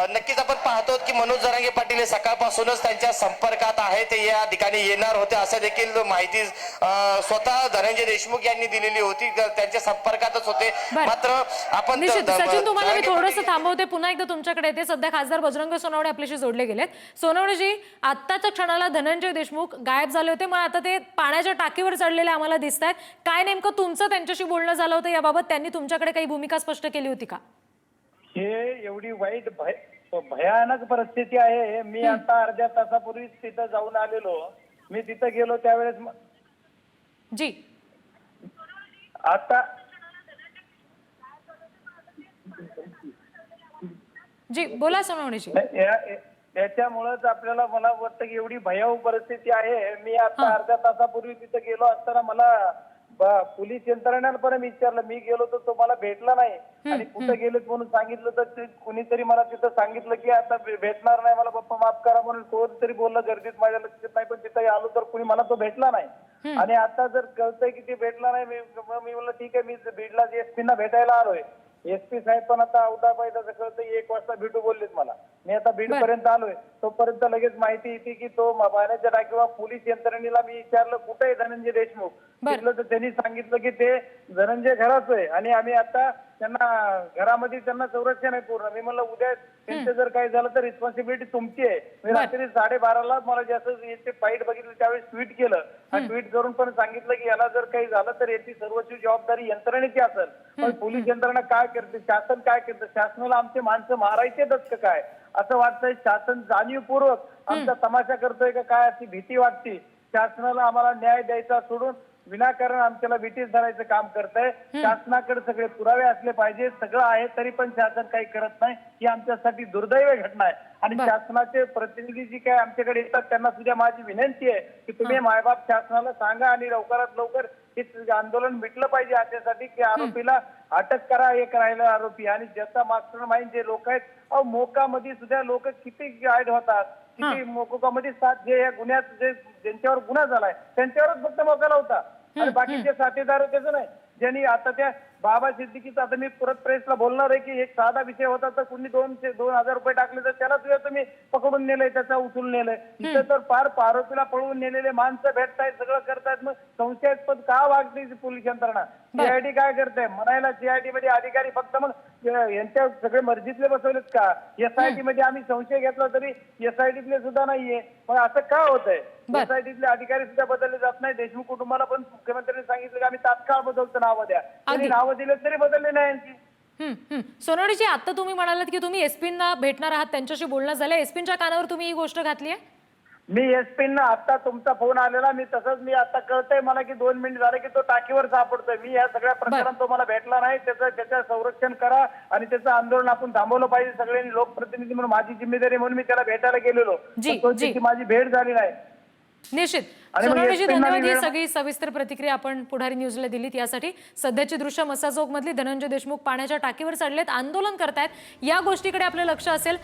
नक्कीच आपण पाहतो की मनोज जरांगे पाटील हे सकाळपासूनच त्यांच्या संपर्कात आहे, ते या ठिकाणी येणार होते असं देखील माहिती स्वतः धनंजय देशमुख यांनी दिलेली होती, त्यांच्या संपर्कातच होते. मात्र आपण सचिन तुम्हाला मी थोडंसं थांबवते, पुन्हा एकदा तुमच्याकडे येते. सध्या खासदार बजरंग सोनवणे आपल्याशी जोडले गेलेत. सोनवणेजी, आत्ताच्या क्षणाला धनंजय देशमुख गायब झाले होते, मग आता ते पाण्याच्या टाकीवर चढलेले आम्हाला दिसत आहेत. काय नेमकं तुमचं त्यांच्याशी बोलणं झालं होतं याबाबत? त्यांनी तुमच्याकडे काही भूमिका स्पष्ट केली होती का? हे एवढी वाईट भयानक परिस्थिती आहे. मी आता अर्ध्या तासापूर्वी तिथं जाऊन आलेलो. मी तिथं गेलो त्यावेळेस जी आता जी बोला सोनवणेजी. त्याच्यामुळेच आपल्याला मला वाटतं की एवढी भयावह परिस्थिती आहे. मी आता अर्ध्या तासापूर्वी तिथं गेलो असताना मला पोलीस यंत्रणेला पण विचारलं. मी गेलो तर तो मला भेटला नाही आणि कुठे गेलेत म्हणून सांगितलं तर कुणीतरी मला तिथं सांगितलं की आता भेटणार नाही, मला पप्पा माफ करा म्हणून कोणतरी बोललं. गर्दीत माझ्या लक्षात नाही, पण तिथे आलो तर कुणी मला तो भेटला नाही. आणि आता जर कळतंय की ते भेटला नाही, मी म्हणलं ठीक आहे, मी बीडला एसपी ना भेटायला आलोय. एसपी साहेब पण आता औदा पाहिजे कळतं 1 वाजता भेटू बोललेत मला. मी आता बीड पर्यंत आलोय, तोपर्यंत लगेच माहिती येते की तो पाण्याच्या टाकीवर पोलीस यंत्रणेला मी विचारलं कुठे आहे धनंजय देशमुख. म्हटलं तर त्यांनी सांगितलं की ते धनंजय घराच आहे आणि आम्ही आता त्यांना घरामध्ये त्यांना संरक्षण आहे पूर्ण. मी म्हणलं उद्या त्यांचं जर काही झालं तर रिस्पॉन्सिबिलिटी तुमची आहे. मी रात्री 12:30ला मला जसं याचे फाईट बघितलं त्यावेळेस ट्विट केलं आणि ट्विट करून पण सांगितलं की याला जर काही झालं तर याची सर्वस्वी जबाबदारी यंत्रणेची असेल. पण पोलीस यंत्रणा काय करते, शासन काय करतं, शासनाला आमचे माणसं मारायचेच का काय असं वाटतंय. शासन जाणीवपूर्वक आमचा तमाशा करतोय का काय अशी भीती वाटते. शासनाला आम्हाला न्याय द्यायचा सोडून विनाकारण आमच्याला विटीस धरायचं काम करतंय. शासनाकडे सगळे पुरावे असले पाहिजे, सगळं आहे तरी पण शासन काही करत नाही. ही आमच्यासाठी दुर्दैवी घटना आहे. आणि शासनाचे प्रतिनिधी जी काय आमच्याकडे येतात त्यांना सुद्धा माझी विनंती आहे की तुम्ही मायबाप शासनाला सांगा आणि लवकरात लवकर हे आंदोलन मिटलं पाहिजे याच्यासाठी की आरोपीला अटक करा. हे करायला आरोपी आणि ज्याचा मास्टर माइंड जे लोक आहेत, मोकामध्ये सुद्धा लोक किती ऍड होतात, किती मोकामध्ये साथ जे या गुन्ह्यात जे ज्यांच्यावर गुन्हा झालाय त्यांच्यावरच फक्त मोकाला होता आणि बाकीचे साथीदार त्याचं नाही. ज्यांनी आता त्या बाबा सिद्दीकीचा आता मी परत प्रेसला बोलणार आहे की एक साधा विषय होता तर कुणी 2,000 रुपये टाकले तर त्याला सुद्धा तुम्ही पकडून नेलंय, त्याचा उचलून नेलंय. इथं तर फार आरोपीला पळवून नेलेले माणसं भेटतायत, सगळं करतायत. मग संशयास्पद का वागते पोलीस यंत्रणा? सीआयडी काय करते म्हणायला? सीआयडी मध्ये अधिकारी फक्त मग यांच्या सगळे मर्जीतले बसवलेत का? एसआयटी मध्ये आम्ही संशय घेतला तरी एसआयटीतले सुद्धा नाहीये. मग असं का होतंय? एसआयटीतले अधिकारी सुद्धा बदलले जात नाही. देशमुख कुटुंबाला पण मुख्यमंत्र्यांनी सांगितलं की आम्ही तात्काळ बदलतो, नावं द्या. नावं दिले तरी बदलले नाही यांची. सोनवणेजी, आता तुम्ही म्हणालात की तुम्ही एसपींना भेटणार आहात, त्यांच्याशी बोलणं झालं. एसपींच्या कानावर तुम्ही ही गोष्ट घातली आहे? मी एसपींना आता तुमचा फोन आलेला, मी तसंच मी आता कळतंय मला की 2 मिनिट झाले की तो टाकीवर सापडतोय. मी या सगळ्या प्रकरणात तो मला भेटला नाही. त्याचं संरक्षण करा आणि त्याचं आंदोलन आपण थांबवलं पाहिजे सगळ्यांनी. लोकप्रतिनिधी म्हणून माझी जिम्मेदारी म्हणून मी त्याला भेटायला गेलेलो, माझी भेट झाली नाही. निश्चित. सोनवणेजी, धन्यवाद. ही सगळी सविस्तर प्रतिक्रिया आपण पुढारी न्यूजला दिलीत. यासाठी सध्याची दृश्य मसाजोग मधली धनंजय देशमुख पाण्याच्या टाकीवर चढलेत, आंदोलन करतायत, या गोष्टीकडे आपलं लक्ष असेल.